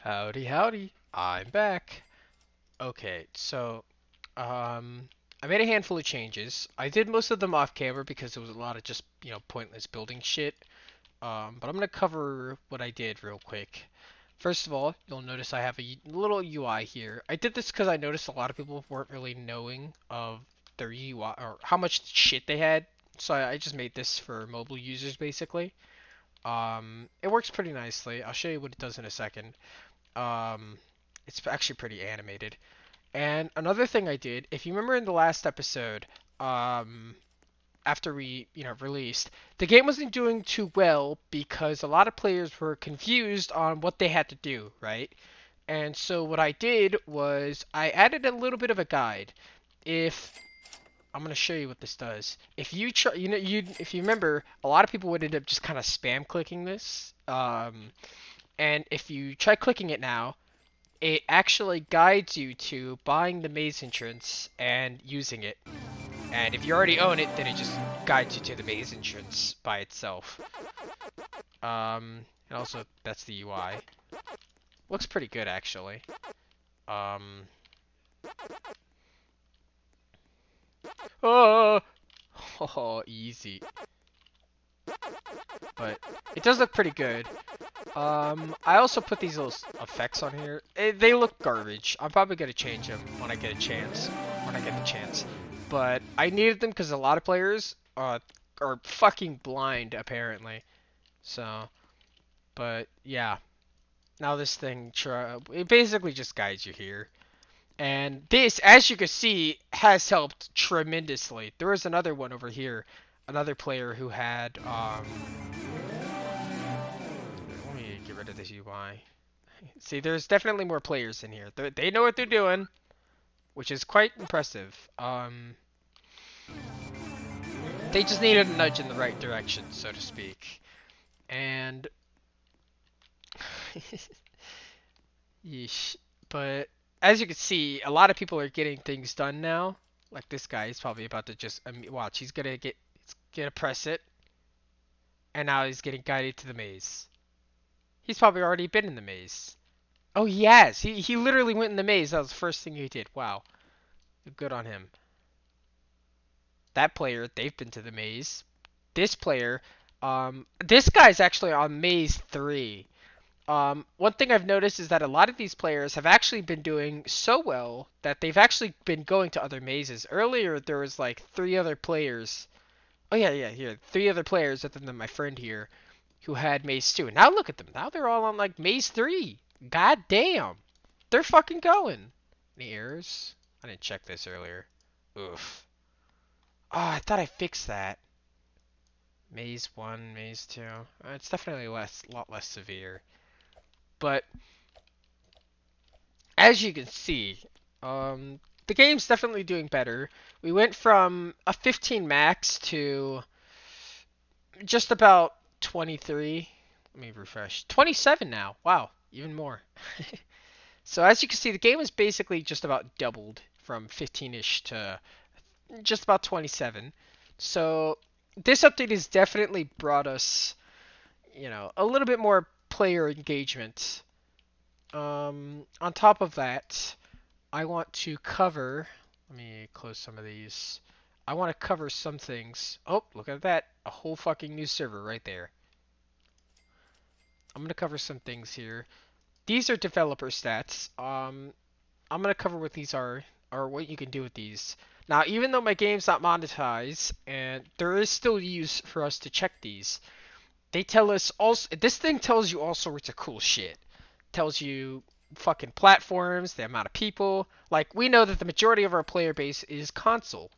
Howdy, howdy. I'm back. Okay, so I made a handful of changes. I did most of them off camera because there was a lot of just, pointless building shit. But I'm gonna cover what I did real quick. First of all, you'll notice I have a little UI here. I did this because I noticed a lot of people weren't really knowing of their UI or how much shit they had. So I just made this for mobile users basically. It works pretty nicely. I'll show you what it does in a second. Um, it's actually pretty animated. And another thing I did, if you remember in the last episode, um, after we, released, the game wasn't doing too well because a lot of players were confused on what they had to do, right? And so what I did was I added a little bit of a guide. If I'm gonna show you what this does. If you try, if you remember, a lot of people would end up just kind of spam clicking this. And if you try clicking it now, it actually guides you to buying the maze entrance and using it. And if you already own it, then it just guides you to the maze entrance by itself. And also that's the UI. Looks pretty good actually. Um, oh, oh, easy. But it does look pretty good. I also put these little effects on here. They look garbage. I'm probably gonna change them when I get a chance. When I get the chance. But I needed them because a lot of players are fucking blind apparently. So, but yeah. Now this thing, it basically just guides you here. And this, as you can see, has helped tremendously. There was another one over here. Another player who had, let me get rid of this UI. See, there's definitely more players in here. They know what they're doing, which is quite impressive. They just needed a nudge in the right direction, so to speak. And yeesh. But as you can see, a lot of people are getting things done now. Like this guy, he's probably about to just watch. He's gonna press it, and now he's getting guided to the maze. He's probably already been in the maze. Oh, he has. He literally went in the maze. That was the first thing he did. Wow, good on him. That player, they've been to the maze. This player, this guy's actually on maze 3. One thing I've noticed is that a lot of these players have actually been doing so well that they've actually been going to other mazes. Earlier, there was like 3 other players. Oh yeah, here, 3 other players other than my friend here who had maze 2. Now look at them. Now they're all on like maze 3. God damn. They're fucking going. Any errors? I didn't check this earlier. Oof. Oh, I thought I fixed that. Maze 1, Maze 2. It's definitely a lot less severe. But as you can see, the game's definitely doing better. We went from a 15 max to just about 23. Let me refresh. 27 now. Wow, even more. So as you can see, the game is basically just about doubled from 15-ish to just about 27. So this update has definitely brought us, a little bit more player engagement. On top of that, I want to cover. Let me close some of these. I want to cover some things. Oh, look at that. A whole fucking new server right there. I'm going to cover some things here. These are developer stats. I'm going to cover what these are, or what you can do with these. Now, even though my game's not monetized, and there is still use for us to check these, they tell us also. This thing tells you all sorts of cool shit. Tells you fucking platforms, the amount of people. Like, we know that the majority of our player base is console.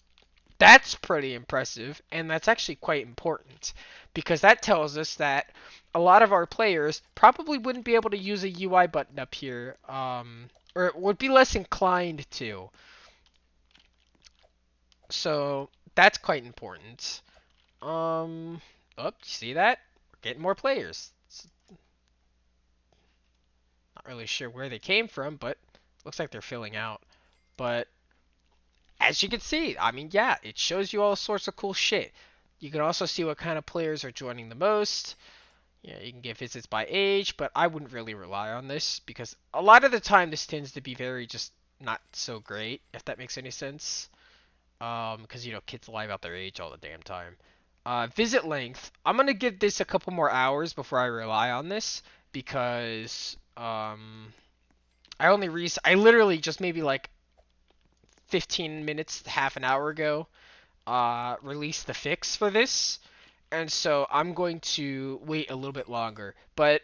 That's pretty impressive, and that's actually quite important because that tells us that a lot of our players probably wouldn't be able to use a UI button up here, or would be less inclined to. So that's quite important. Oh, see that? We're getting more players. Not really sure where they came from, but looks like they're filling out. But as you can see, I mean, yeah, it shows you all sorts of cool shit. You can also see what kind of players are joining the most. Yeah, you can get visits by age, but I wouldn't really rely on this because a lot of the time this tends to be very just not so great, if that makes any sense. Because kids lie about their age all the damn time. Visit length. I'm gonna give this a couple more hours before I rely on this because I literally just maybe like 15 minutes, half an hour ago, released the fix for this, and so I'm going to wait a little bit longer. But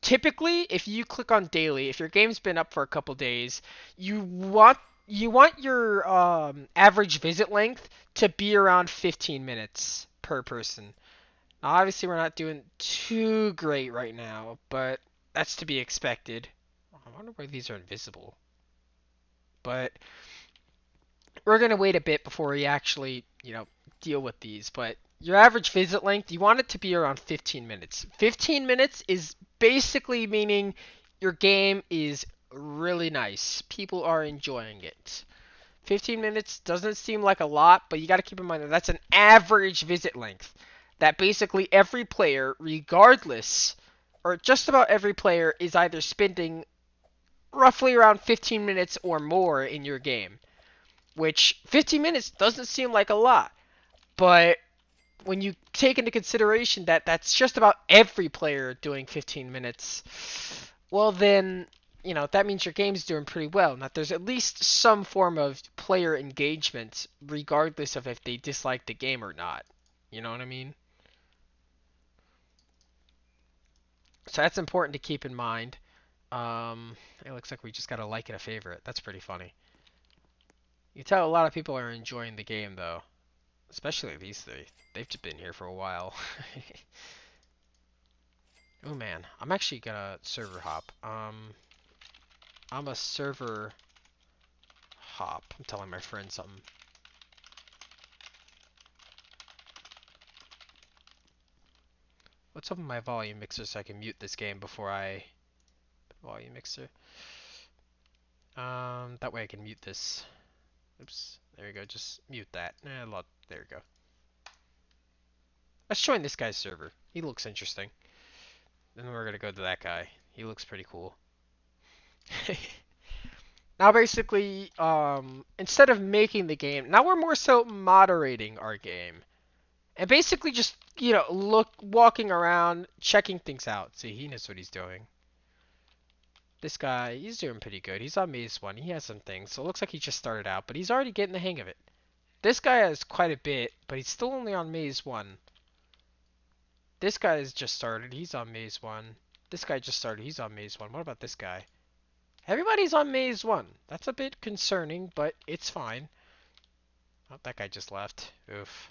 typically, if you click on daily, if your game's been up for a couple days, you want your average visit length to be around 15 minutes per person. Now, obviously, we're not doing too great right now, but that's to be expected. I wonder why these are invisible. But we're gonna wait a bit before we actually, deal with these. But your average visit length, you want it to be around 15 minutes. 15 minutes is basically meaning your game is really nice. People are enjoying it. 15 minutes doesn't seem like a lot, but you got to keep in mind that that's an average visit length. That basically every player, regardless, or just about every player, is either spending roughly around 15 minutes or more in your game. Which 15 minutes doesn't seem like a lot, but when you take into consideration that that's just about every player doing 15 minutes, well then, that means your game's doing pretty well. Now there's at least some form of player engagement, regardless of if they dislike the game or not. You know what I mean? So that's important to keep in mind. It looks like we just got a like and a favorite. That's pretty funny. You tell a lot of people are enjoying the game though. Especially these three. They've just been here for a while. Oh man, I'm actually gonna server hop. I'm a server hop. I'm telling my friend something. What's up with my volume mixer so I can mute this game before I... Volume mixer. That way I can mute this. Oops. There you go. Just mute that. There you go. Let's join this guy's server. He looks interesting. Then we're gonna go to that guy. He looks pretty cool. Now basically, instead of making the game, now we're more so moderating our game. And basically just, walking around, checking things out. See, he knows what he's doing. This guy, he's doing pretty good. He's on maze 1. He has some things. So it looks like he just started out, but he's already getting the hang of it. This guy has quite a bit, but he's still only on maze 1. This guy has just started. He's on maze 1. This guy just started. He's on maze 1. What about this guy? Everybody's on maze 1. That's a bit concerning, but it's fine. Oh, that guy just left. Oof.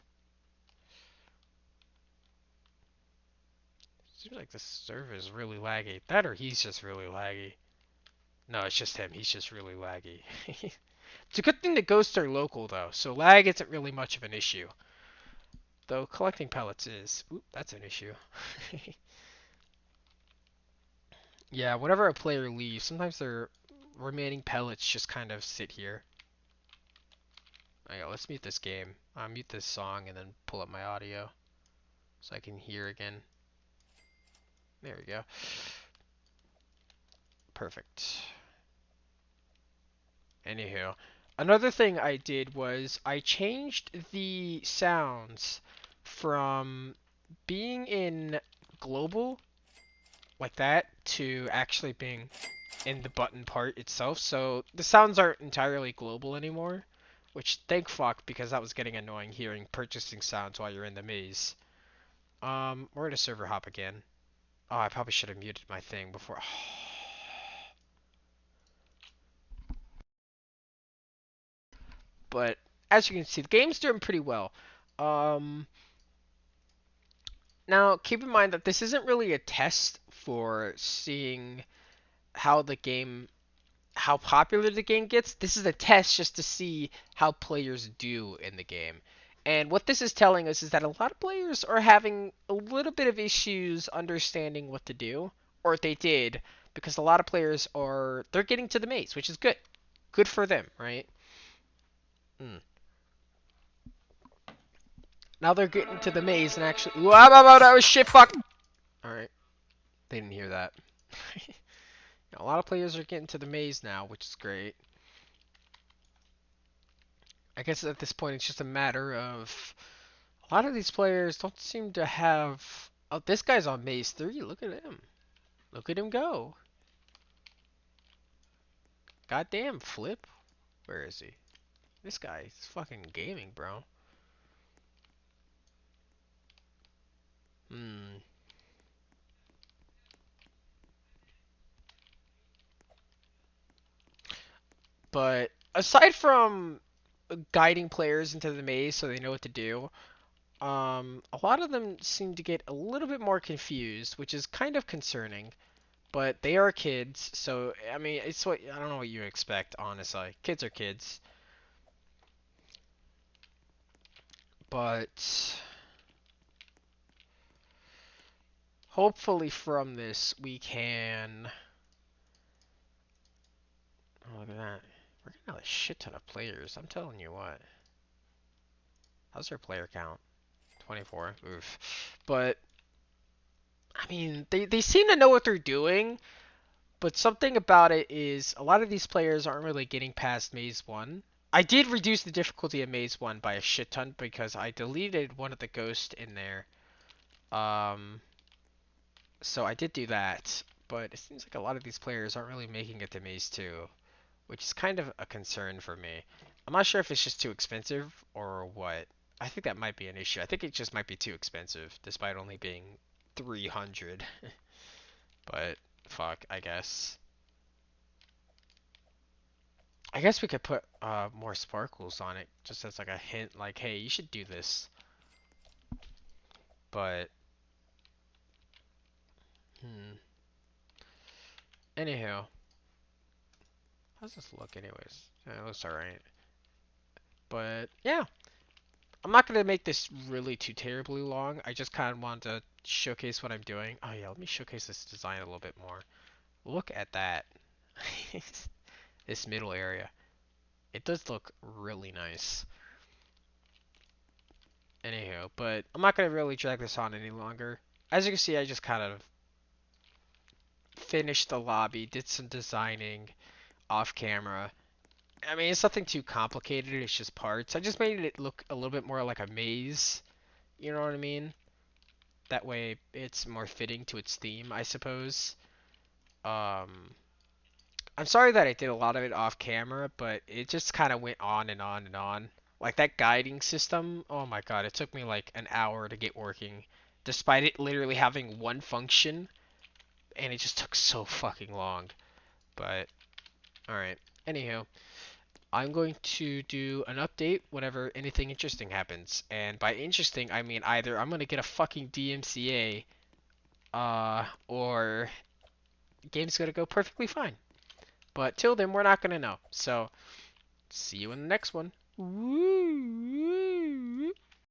Seems like this server is really laggy. That or he's just really laggy. No, it's just him. He's just really laggy. It's a good thing the ghosts are local, though, so lag isn't really much of an issue. Though collecting pellets is. Oop, that's an issue. Yeah, whenever a player leaves, sometimes their remaining pellets just kind of sit here. Alright, let's mute this game. I'll mute this song and then pull up my audio so I can hear again. There we go. Perfect. Anywho, another thing I did was I changed the sounds from being in global like that to actually being in the button part itself. So the sounds aren't entirely global anymore, which thank fuck because that was getting annoying hearing purchasing sounds while you're in the maze. We're gonna server hop again. Oh, I probably should have muted my thing before. But as you can see, the game's doing pretty well. Um, Now, keep in mind that this isn't really a test for seeing how the game, how popular the game gets. This is a test just to see how players do in the game. And what this is telling us is that a lot of players are having a little bit of issues understanding what to do, or they did, because a lot of players they're getting to the maze, which is good. Good for them, right? Mm. Now they're getting to the maze and actually, wow, that was shit, fuck. All right. They didn't hear that. A lot of players are getting to the maze now, which is great. I guess at this point it's just a matter of a lot of these players don't seem to have. Oh, this guy's on maze 3. Look at him. Look at him go. Goddamn, Flip. Where is he? This guy is fucking gaming, bro. Hmm. But aside from guiding players into the maze so they know what to do, a lot of them seem to get a little bit more confused, which is kind of concerning. But they are kids, so I mean, it's what I don't know what you expect, honestly. Kids are kids, but hopefully from this we can. Oh, look at that. We're gonna have a shit ton of players. I'm telling you what. How's their player count? 24. Oof. But I mean, they seem to know what they're doing. But something about it is a lot of these players aren't really getting past Maze 1. I did reduce the difficulty of Maze 1 by a shit ton because I deleted one of the ghosts in there. Um, so I did do that. But it seems like a lot of these players aren't really making it to Maze 2, which is kind of a concern for me. I'm not sure if it's just too expensive or what. I think that might be an issue. I think it just might be too expensive, despite only being 300. But fuck, I guess. I guess we could put more sparkles on it, just as like a hint, like, hey, you should do this. But, anyhow, how's this look, anyways? It looks alright. But yeah, I'm not gonna make this really too terribly long. I just kind of want to showcase what I'm doing. Oh yeah, let me showcase this design a little bit more. Look at that. This middle area. It does look really nice. Anyhow, but I'm not gonna really drag this on any longer. As you can see, I just kind of finished the lobby, did some designing off camera. I mean, it's nothing too complicated, it's just parts. I just made it look a little bit more like a maze, you know what I mean? That way it's more fitting to its theme, I suppose. Um, I'm sorry that I did a lot of it off camera, but it just kind of went on and on and on. Like that guiding system, oh my god, it took me like an hour to get working, despite it literally having one function, and it just took so fucking long. But, alright. Anyhow, I'm going to do an update whenever anything interesting happens. And by interesting, I mean either I'm going to get a fucking DMCA, or game's going to go perfectly fine. But till then, we're not going to know. So, see you in the next one. Woo!